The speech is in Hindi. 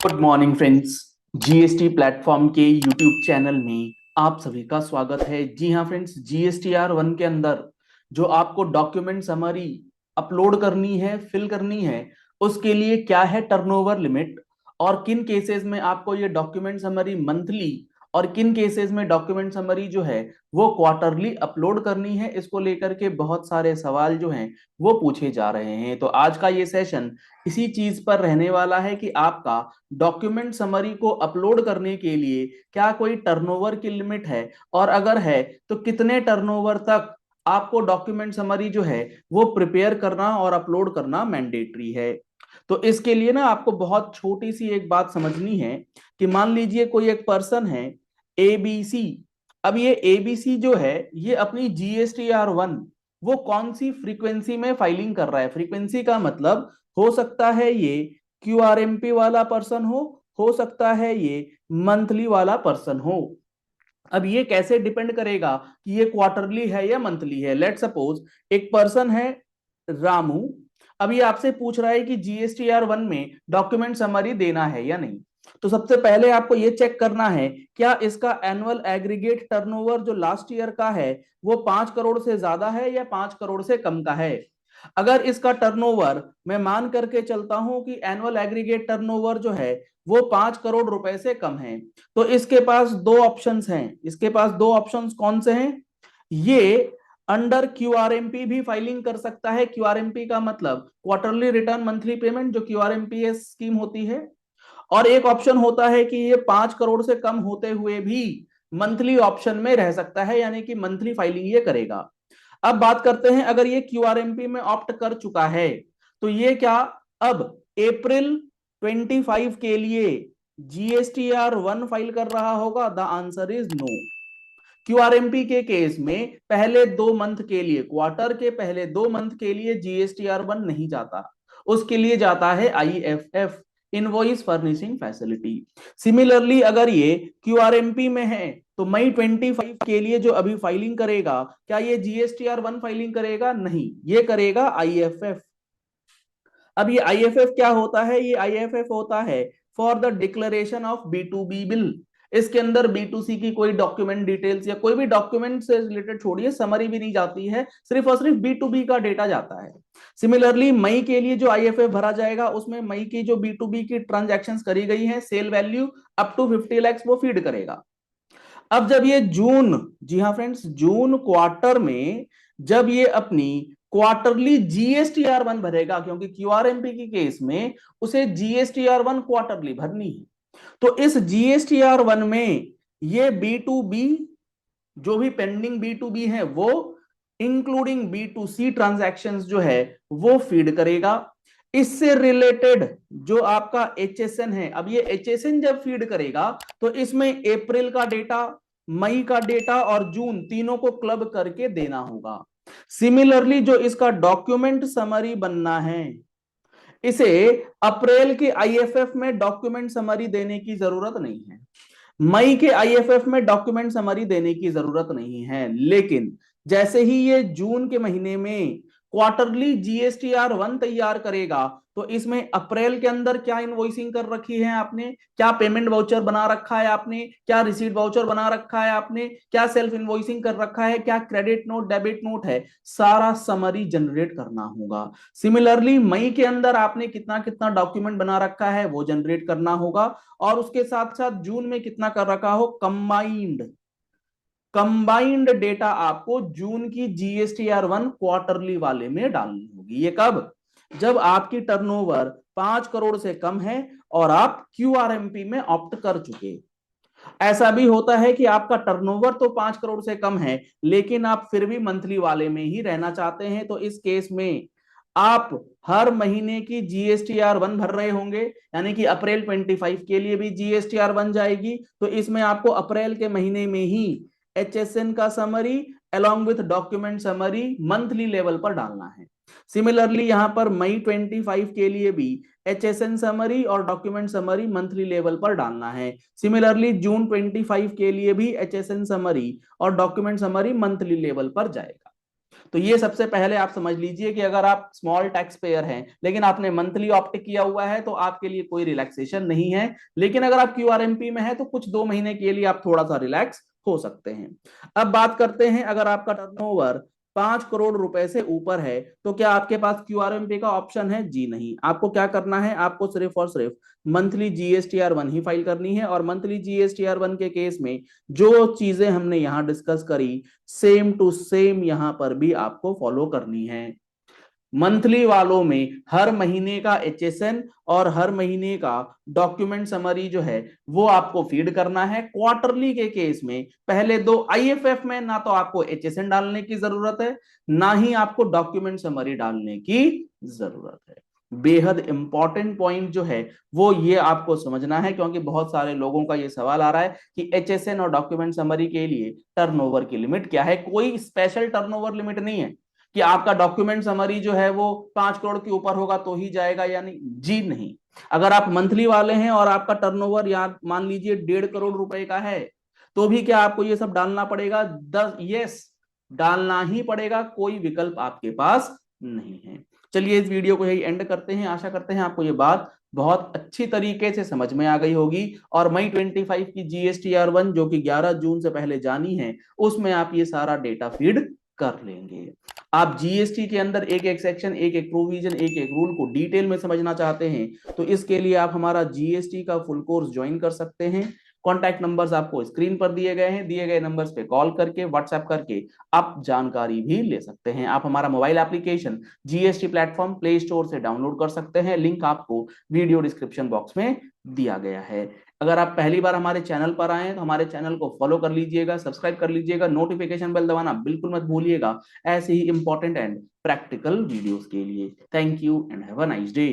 Good morning friends. GST platform के यूट्यूब चैनल में आप सभी का स्वागत है। जी हाँ फ्रेंड्स, जीएसटीआर 1 के अंदर जो आपको डॉक्यूमेंट समरी अपलोड करनी है, फिल करनी है, उसके लिए क्या है टर्नओवर लिमिट, और किन केसेस में आपको ये डॉक्यूमेंट समरी मंथली और किन केसेस में डॉक्यूमेंट समरी जो है वो क्वार्टरली अपलोड करनी है, इसको लेकर के बहुत सारे सवाल जो हैं वो पूछे जा रहे हैं। तो आज का ये सेशन इसी चीज पर रहने वाला है कि आपका डॉक्यूमेंट समरी को अपलोड करने के लिए क्या कोई टर्नओवर की लिमिट है, और अगर है तो कितने टर्नओवर तक आपको डॉक्यूमेंट समरी जो है वो प्रिपेयर करना और अपलोड करना मैंडेटरी है। तो इसके लिए ना आपको बहुत छोटी सी एक बात समझनी है कि मान लीजिए कोई एक पर्सन है एबीसी। अब ये एबीसी जो है ये अपनी जीएसटीआर 1 वो कौन सी फ्रीक्वेंसी में फाइलिंग कर रहा है। फ्रीक्वेंसी का मतलब हो सकता है ये क्यूआरएमपी वाला पर्सन हो सकता है ये मंथली वाला पर्सन हो। अब ये कैसे डिपेंड करेगा कि ये क्वार्टरली है या मंथली है। लेट सपोज एक पर्सन है रामू। अब ये आपसे पूछ रहा है कि जीएसटीआर 1 में डॉक्यूमेंट समरी देना है या नहीं। तो सबसे पहले आपको ये चेक करना है क्या इसका एनुअल एग्रीगेट टर्नओवर जो लास्ट ईयर का है वो 5 करोड़ से ज्यादा है या 5 करोड़ से कम का है। अगर इसका टर्नओवर मैं मान करके चलता हूं कि एनुअल एग्रीगेट टर्नओवर जो है वो 5 करोड़ रुपए से कम है, तो इसके पास दो ऑप्शंस हैं। इसके पास दो ऑप्शंस कौन से हैं? ये अंडर क्यूआरएमपी भी फाइलिंग कर सकता है। क्यूआरएमपी का मतलब क्वार्टरली रिटर्न मंथली पेमेंट, जो क्यूआरएमपी स्कीम होती है। और एक ऑप्शन होता है कि ये 5 करोड़ से कम होते हुए भी मंथली ऑप्शन में रह सकता है, यानी कि मंथली फाइलिंग ये करेगा। अब बात करते हैं, अगर ये क्यूआरएमपी में ऑप्ट कर चुका है तो ये क्या अब अप्रैल 25 के लिए जीएसटीआर 1 फाइल कर रहा होगा? The answer is no. QRMP के केस में पहले 2 मंथ के लिए, क्वार्टर के पहले 2 मंथ के लिए जीएसटीआर 1 नहीं जाता, उसके लिए जाता है IFF, invoice furnishing facility. Similarly अगर ये क्यूआरएमपी में है तो मई 25 के लिए जो अभी फाइलिंग करेगा, क्या ये जीएसटीआर 1 फाइलिंग करेगा? नहीं, ये करेगा आईएफएफ। अब ये आईएफएफ क्या होता है? ये आईएफएफ होता है for the declaration of B to B bill. इसके अंदर B2C की कोई डॉक्यूमेंट डिटेल्स या कोई भी डॉक्यूमेंट से रिलेटेड छोड़िए, समरी भी नहीं जाती है, सिर्फ और सिर्फ B2B का डेटा जाता है। सिमिलरली मई के लिए जो आईएफएफ भरा जाएगा उसमें मई की जो B2B की ट्रांजैक्शंस करी गई है, sale value up to 50 lakh वो फीड करेगा। अब जब ये जून, जी हाँ फ्रेंड्स, जून क्वार्टर में जब ये अपनी क्वार्टरली जीएसटीआर 1 भरेगा, क्योंकि क्यूआरएमपी की केस में उसे जीएसटीआर 1 क्वार्टरली भरनी है, तो इस जीएसटीआर 1 में ये B2B जो भी पेंडिंग B2B है वो इंक्लूडिंग B2C ट्रांजैक्शंस जो है वो फीड करेगा। इससे रिलेटेड जो आपका HSN है, अब ये HSN जब फीड करेगा तो इसमें अप्रैल का डेटा, मई का डेटा और जून तीनों को क्लब करके देना होगा। सिमिलरली जो इसका डॉक्यूमेंट समरी बनना है, इसे अप्रैल के आईएफएफ में डॉक्यूमेंट समरी देने की जरूरत नहीं है, मई के आईएफएफ में डॉक्यूमेंट समरी देने की जरूरत नहीं है। लेकिन जैसे ही ये जून के महीने में क्वार्टरली जीएसटीआर 1 तैयार करेगा तो इसमें अप्रैल के अंदर क्या इनवॉइसिंग कर रखी है आपने, क्या पेमेंट वाउचर बना रखा है आपने, क्या रिसीट वाउचर बना रखा है आपने, क्या सेल्फ इनवॉइसिंग कर रखा है, क्या क्रेडिट नोट डेबिट नोट है, सारा समरी जनरेट करना होगा। सिमिलरली मई के अंदर आपने कितना कितना डॉक्यूमेंट बना रखा है वो जनरेट करना होगा, और उसके साथ साथ जून में कितना कर रखा हो, कंबाइंड डेटा आपको जून की जीएसटीआर 1 क्वार्टरली वाले में डालनी होगी। ये कब? जब आपकी टर्नओवर 5 करोड़ से कम है और आप क्यूआरएमपी में ऑप्ट कर चुके। ऐसा भी होता है कि आपका टर्नओवर तो 5 करोड़ से कम है लेकिन आप फिर भी मंथली वाले में ही रहना चाहते हैं, तो इस केस में आप हर महीने की जीएसटीआर 1 भर रहे होंगे, यानी कि अप्रैल 25 के लिए भी जीएसटीआर 1 जाएगी, तो इसमें आपको अप्रैल के महीने में ही HSN का summary along with document summary monthly level पर डालना है। सिमिलरली यहां पर मई 25 के लिए भी HSN समरी और डॉक्यूमेंट समरी मंथली लेवल पर डालना है। सिमिलरली जून 25 के लिए भी HSN समरी और डॉक्यूमेंट समरी मंथली लेवल पर जाएगा। तो ये सबसे पहले आप समझ लीजिए कि अगर आप स्मॉल टैक्स पेयर हैं लेकिन आपने मंथली ऑप्ट किया हुआ है तो आपके लिए कोई रिलैक्सेशन नहीं है। लेकिन अगर आप क्यूआरएमपी में है तो कुछ 2 महीने के लिए आप थोड़ा सा रिलैक्स हो सकते हैं। अब बात करते हैं, अगर आपका टर्नओवर 5 करोड़ रुपए से ऊपर है तो क्या आपके पास क्यूआरएमपी का ऑप्शन है? जी नहीं। आपको क्या करना है, आपको सिर्फ और सिर्फ मंथली जीएसटीआर 1 ही फाइल करनी है। और मंथली जीएसटीआर 1 के केस में जो चीजें हमने यहां डिस्कस करी सेम टू सेम यहां पर भी आपको फॉलो करनी है। मंथली वालों में हर महीने का एचएसएन और हर महीने का डॉक्यूमेंट समरी जो है वो आपको फीड करना है। क्वार्टरली के केस में पहले 2 आईएफएफ में ना तो आपको एचएसएन डालने की जरूरत है ना ही आपको डॉक्यूमेंट समरी डालने की जरूरत है। बेहद इंपॉर्टेंट पॉइंट जो है वो ये आपको समझना है, क्योंकि बहुत सारे लोगों का ये सवाल आ रहा है कि एचएसएन और डॉक्यूमेंट समरी के लिए टर्नओवर की लिमिट क्या है। कोई स्पेशल टर्नओवर लिमिट नहीं है कि आपका डॉक्यूमेंट समरी जो है वो 5 करोड़ के ऊपर होगा तो ही जाएगा या नहीं, जी नहीं। अगर आप मंथली वाले हैं और आपका टर्नओवर या मान लीजिए 1.5 करोड़ रुपए का है तो भी क्या आपको ये सब डालना पड़ेगा? 10, यस, डालना ही पड़ेगा, कोई विकल्प आपके पास नहीं है। चलिए इस वीडियो को यही एंड करते हैं। आशा करते हैं आपको ये बात बहुत अच्छी तरीके से समझ में आ गई होगी और मई 25 की जीएसटीआर 1 जो कि 11 जून से पहले जानी है उसमें आप ये सारा डेटा फीड कर लेंगे। आप जीएसटी के अंदर एक एक सेक्शन, एक एक प्रोविजन, एक एक रूल को डिटेल में समझना चाहते हैं तो इसके लिए आप हमारा जीएसटी का फुल कोर्स ज्वाइन कर सकते हैं। कॉन्टैक्ट नंबर्स आपको स्क्रीन पर दिए गए हैं, दिए गए नंबर्स पे कॉल करके, व्हाट्सएप करके आप जानकारी भी ले सकते हैं। आप हमारा mobile application GST platform play store से डाउनलोड कर सकते हैं, लिंक आपको वीडियो डिस्क्रिप्शन बॉक्स में दिया गया है। अगर आप पहली बार हमारे चैनल पर आए हैं तो हमारे चैनल को फॉलो कर लीजिएगा, सब्सक्राइब कर लीजिएगा, नोटिफिकेशन बेल दबाना बिल्कुल मत भूलिएगा ऐसे ही इंपॉर्टेंट एंड प्रैक्टिकल वीडियोस के लिए। Thank you and have a nice day.